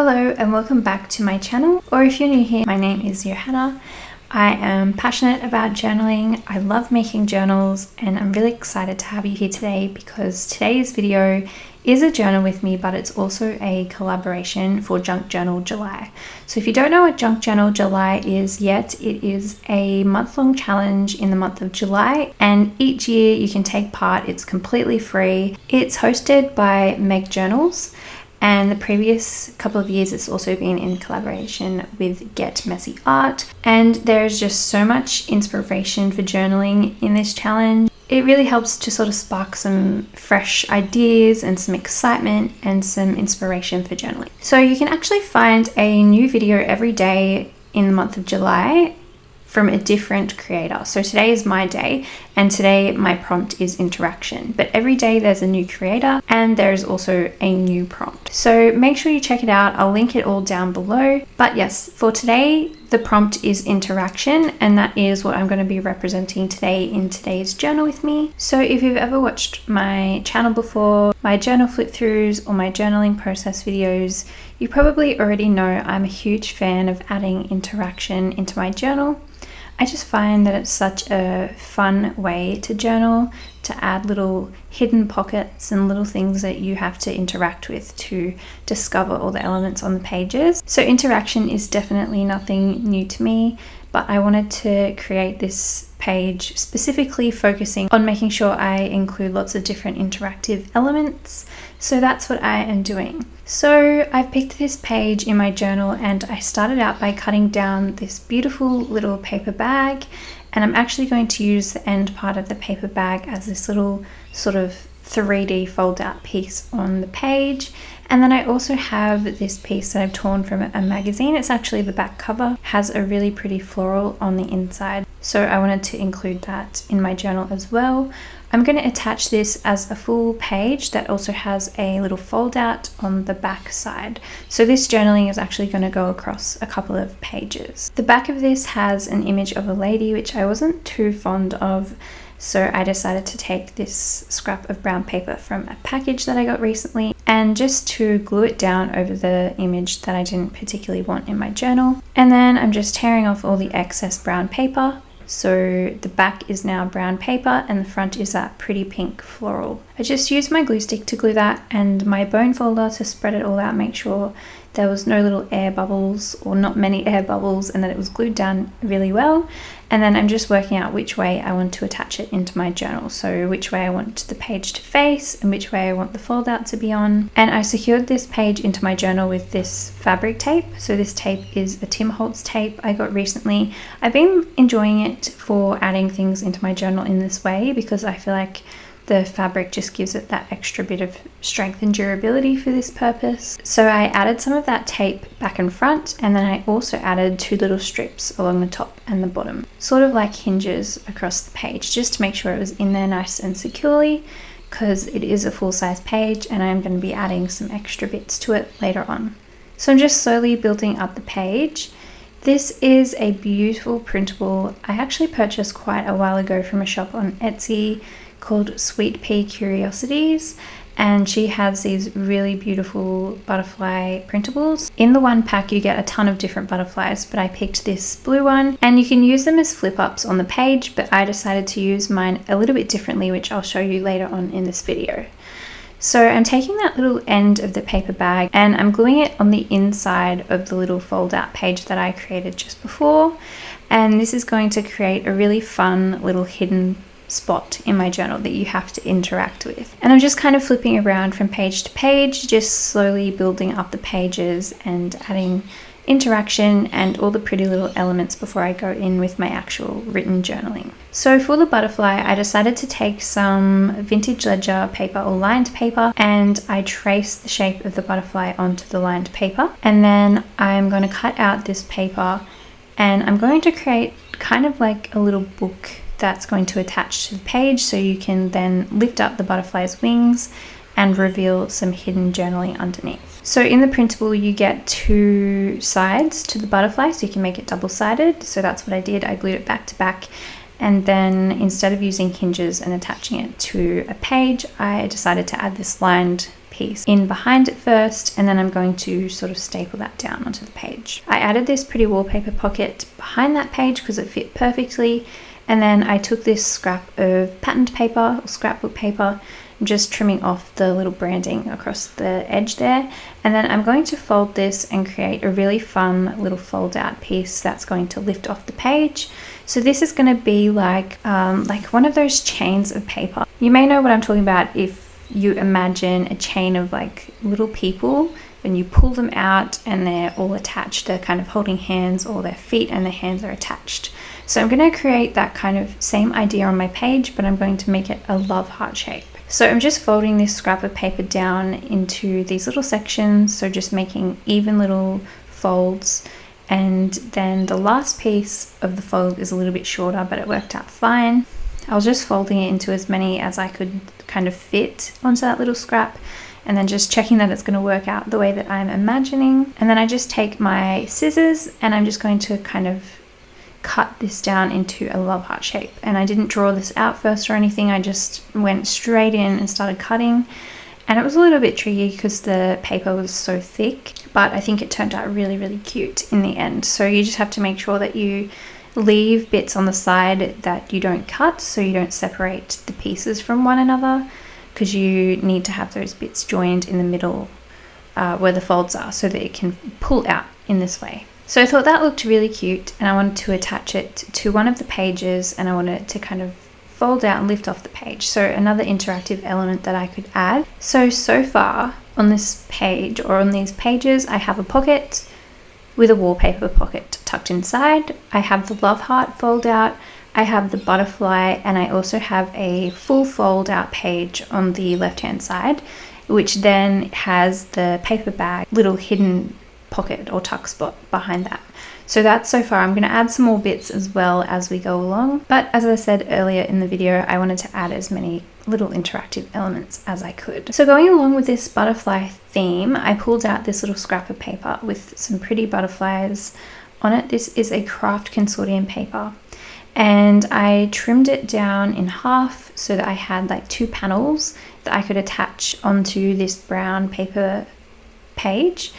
Hello and welcome back to my channel, or if you're new here, my name is Johanna. I am passionate about journaling. I love making journals and I'm really excited to have you here today because today's video is a journal with me, but it's also a collaboration for Junk Journal July. So if you don't know what Junk Journal July is yet, it is a month-long challenge in the month of July, and each year you can take part. It's completely free. It's hosted by Meg Journals, and the previous couple of years it's also been in collaboration with Get Messy Art, and there's just so much inspiration for journaling in this challenge. It really helps to sort of spark some fresh ideas and some excitement and some inspiration for journaling. So you can actually find a new video every day in the month of July from a different creator. So today is my day, and today my prompt is interaction. But every day there's a new creator and there's also a new prompt. So make sure you check it out. I'll link it all down below. But yes, for today, the prompt is interaction, and that is what I'm going to be representing today in today's journal with me. So if you've ever watched my channel before, my journal flip throughs or my journaling process videos, you probably already know I'm a huge fan of adding interaction into my journal. I just find that it's such a fun way to journal, to add little hidden pockets and little things that you have to interact with to discover all the elements on the pages. So interaction is definitely nothing new to me, but I wanted to create this page specifically focusing on making sure I include lots of different interactive elements. So that's what I am doing. So I picked this page in my journal and I started out by cutting down this beautiful little paper bag, and I'm actually going to use the end part of the paper bag as this little sort of 3D fold out piece on the page. And then I also have this piece that I've torn from a magazine. It's actually the back cover, has a really pretty floral on the inside. So I wanted to include that in my journal as well. I'm going to attach this as a full page that also has a little fold out on the back side. So this journaling is actually going to go across a couple of pages. The back of this has an image of a lady, which I wasn't too fond of. So I decided to take this scrap of brown paper from a package that I got recently and just to glue it down over the image that I didn't particularly want in my journal. And then I'm just tearing off all the excess brown paper. So the back is now brown paper and the front is that pretty pink floral. I just used my glue stick to glue that and my bone folder to spread it all out, make sure there was no little air bubbles or not many air bubbles, and that it was glued down really well. And then I'm just working out which way I want to attach it into my journal. So which way I want the page to face and which way I want the fold out to be on. And I secured this page into my journal with this fabric tape. So this tape is a Tim Holtz tape I got recently. I've been enjoying it for adding things into my journal in this way because I feel like the fabric just gives it that extra bit of strength and durability for this purpose. So I added some of that tape back and front, and then I also added two little strips along the top and the bottom, sort of like hinges across the page, just to make sure it was in there nice and securely, because it is a full-size page and I'm going to be adding some extra bits to it later on. So I'm just slowly building up the page. This is a beautiful printable I actually purchased quite a while ago from a shop on Etsy called Sweet Pea Curiosities, and she has these really beautiful butterfly printables. In the one pack you get a ton of different butterflies, but I picked this blue one, and you can use them as flip-ups on the page, but I decided to use mine a little bit differently, which I'll show you later on in this video. So I'm taking that little end of the paper bag and I'm gluing it on the inside of the little fold out page that I created just before, and this is going to create a really fun little hidden spot in my journal that you have to interact with. And I'm just kind of flipping around from page to page, just slowly building up the pages and adding interaction and all the pretty little elements before I go in with my actual written journaling. So for the butterfly, I decided to take some vintage ledger paper or lined paper, and I traced the shape of the butterfly onto the lined paper, and then I'm going to cut out this paper and I'm going to create kind of like a little book that's going to attach to the page, so you can then lift up the butterfly's wings and reveal some hidden journaling underneath. So in the printable you get two sides to the butterfly, so you can make it double-sided. So that's what I did. I glued it back to back, and then instead of using hinges and attaching it to a page, I decided to add this lined piece in behind it first, and then I'm going to sort of staple that down onto the page. I added this pretty wallpaper pocket behind that page because it fit perfectly, and then I took this scrap of patterned paper or scrapbook paper, just trimming off the little branding across the edge there, and then I'm going to fold this and create a really fun little fold out piece that's going to lift off the page. So this is going to be like one of those chains of paper. You may know what I'm talking about if you imagine a chain of like little people, and you pull them out and they're all attached. They're kind of holding hands, or their feet and their hands are attached. So I'm going to create that kind of same idea on my page, but I'm going to make it a love heart shape. So I'm just folding this scrap of paper down into these little sections, so just making even little folds, and then the last piece of the fold is a little bit shorter, but it worked out fine. I was just folding it into as many as I could kind of fit onto that little scrap, and then just checking that it's going to work out the way that I'm imagining. And then I just take my scissors and I'm just going to kind of cut this down into a love heart shape. And I didn't draw this out first or anything, I just went straight in and started cutting. And it was a little bit tricky because the paper was so thick, but I think it turned out really, really cute in the end. So you just have to make sure that you leave bits on the side that you don't cut, so you don't separate the pieces from one another, because you need to have those bits joined in the middle where the folds are, so that it can pull out in this way. So I thought that looked really cute, and I wanted to attach it to one of the pages, and I wanted it to kind of fold out and lift off the page. So another interactive element that I could add. So far on this page, or on these pages, I have a pocket with a wallpaper pocket tucked inside. I have the love heart fold out, I have the butterfly, and I also have a full fold out page on the left hand side, which then has the paper bag little hidden pocket or tuck spot behind that. So that's so far. I'm going to add some more bits as well as we go along, but as I said earlier in the video, I wanted to add as many little interactive elements as I could. So going along with this butterfly theme, I pulled out this little scrap of paper with some pretty butterflies on it. This is a craft consortium paper, and I trimmed it down in half so that I had like 2 panels that I could attach onto this brown paper page.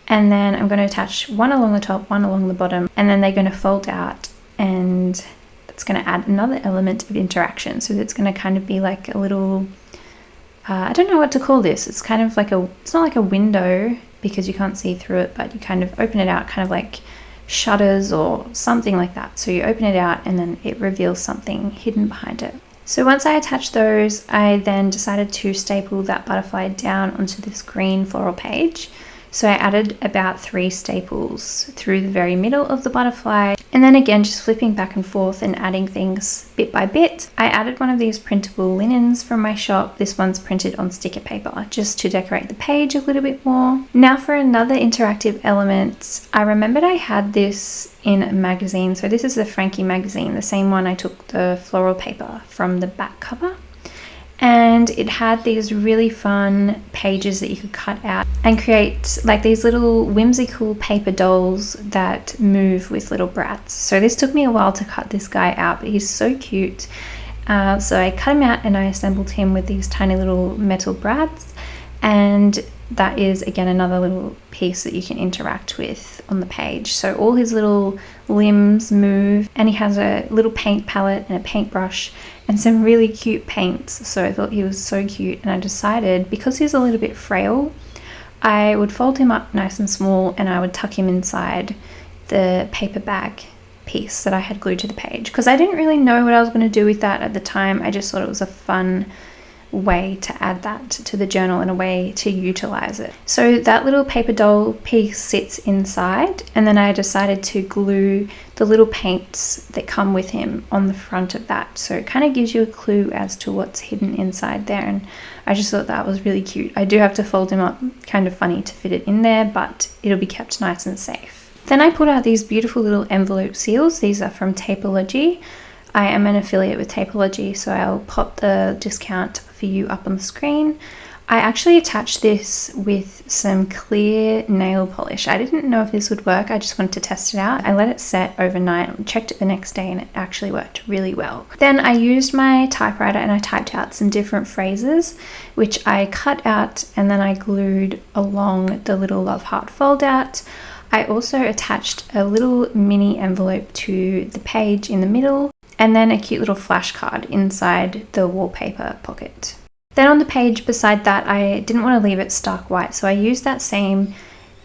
And then I'm going to attach one along the top, one along the bottom, and then they're going to fold out, and it's going to add another element of interaction. So it's going to kind of be like a little, I don't know what to call this. It's kind of like it's not like a window because you can't see through it, but you kind of open it out, kind of like shutters or something like that. So you open it out and then it reveals something hidden behind it. So once I attached those, I then decided to staple that butterfly down onto this green floral page. So I added about 3 staples through the very middle of the butterfly, and then again just flipping back and forth and adding things bit by bit. I added one of these printable linens from my shop. This one's printed on sticker paper just to decorate the page a little bit more. Now for another interactive element, I remembered I had this in a magazine. So this is the Frankie magazine, the same one I took the floral paper from the back cover. And it had these really fun pages that you could cut out and create like these little whimsical paper dolls that move with little brats. So this took me a while to cut this guy out, but he's so cute. So I cut him out and I assembled him with these tiny little metal brats, and that is again another little piece that you can interact with on the page. So all his little limbs move, and he has a little paint palette and a paintbrush and some really cute paints. So I thought he was so cute, and I decided because he's a little bit frail, I would fold him up nice and small and I would tuck him inside the paper bag piece that I had glued to the page, because I didn't really know what I was going to do with that at the time. I just thought it was a fun way to add that to the journal and a way to utilize it. So that little paper doll piece sits inside, and then I decided to glue the little paints that come with him on the front of that, so it kind of gives you a clue as to what's hidden inside there, and I just thought that was really cute. I do have to fold him up kind of funny to fit it in there, but it'll be kept nice and safe. Then I put out these beautiful little envelope seals. These are from Tapeology. I am an affiliate with Tapeology, so I'll pop the discount for you up on the screen. I actually attached this with some clear nail polish. I didn't know if this would work. I just wanted to test it out. I let it set overnight and checked it the next day, and it actually worked really well. Then I used my typewriter and I typed out some different phrases, which I cut out and then I glued along the little love heart fold out. I also attached a little mini envelope to the page in the middle, and then a cute little flash card inside the wallpaper pocket. Then on the page beside that, I didn't want to leave it stark white, so I used that same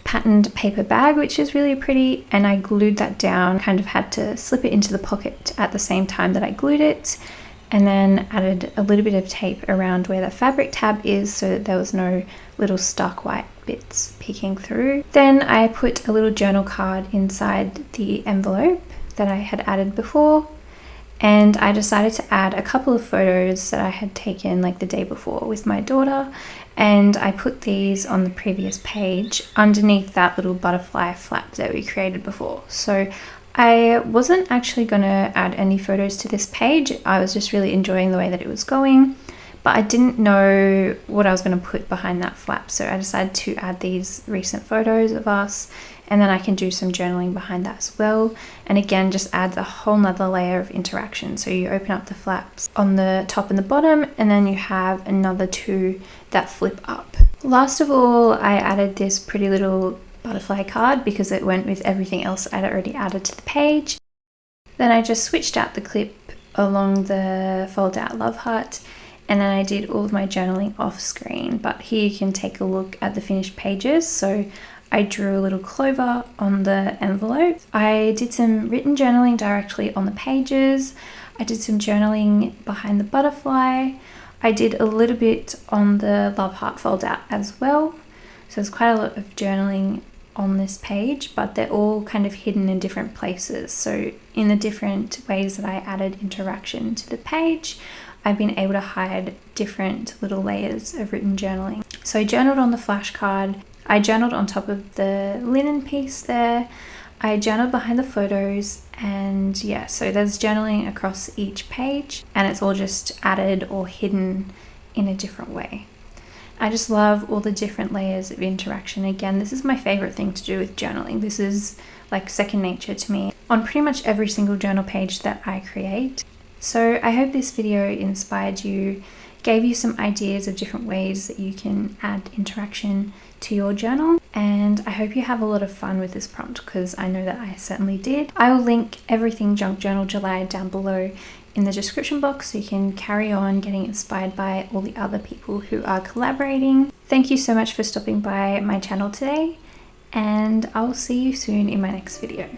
patterned paper bag, which is really pretty, and I glued that down, kind of had to slip it into the pocket at the same time that I glued it, and then added a little bit of tape around where the fabric tab is so that there was no little stark white bits peeking through. Then I put a little journal card inside the envelope that I had added before, and I decided to add a couple of photos that I had taken like the day before with my daughter, and I put these on the previous page underneath that little butterfly flap that we created before. So I wasn't actually going to add any photos to this page. I was just really enjoying the way that it was going, but I didn't know what I was going to put behind that flap, so I decided to add these recent photos of us, and then I can do some journaling behind that as well. And again, just adds a whole nother layer of interaction. So you open up the flaps on the top and the bottom, and then you have another two that flip up. Last of all, I added this pretty little butterfly card because it went with everything else I'd already added to the page. Then I just switched out the clip along the fold out love heart, and then I did all of my journaling off screen, but here you can take a look at the finished pages. So I drew a little clover on the envelope. I did some written journaling directly on the pages. I did some journaling behind the butterfly. I did a little bit on the love heart fold out as well. So there's quite a lot of journaling on this page, but they're all kind of hidden in different places. So in the different ways that I added interaction to the page, I've been able to hide different little layers of written journaling. So I journaled on the flashcard, I journaled on top of the linen piece there, I journaled behind the photos, and yeah, so there's journaling across each page, and it's all just added or hidden in a different way. I just love all the different layers of interaction. Again, this is my favorite thing to do with journaling. This is like second nature to me on pretty much every single journal page that I create. So I hope this video inspired you, gave you some ideas of different ways that you can add interaction to your journal, and I hope you have a lot of fun with this prompt because I know that I certainly did. I will link everything Junk Journal July down below in the description box so you can carry on getting inspired by all the other people who are collaborating. Thank you so much for stopping by my channel today, and I'll see you soon in my next video.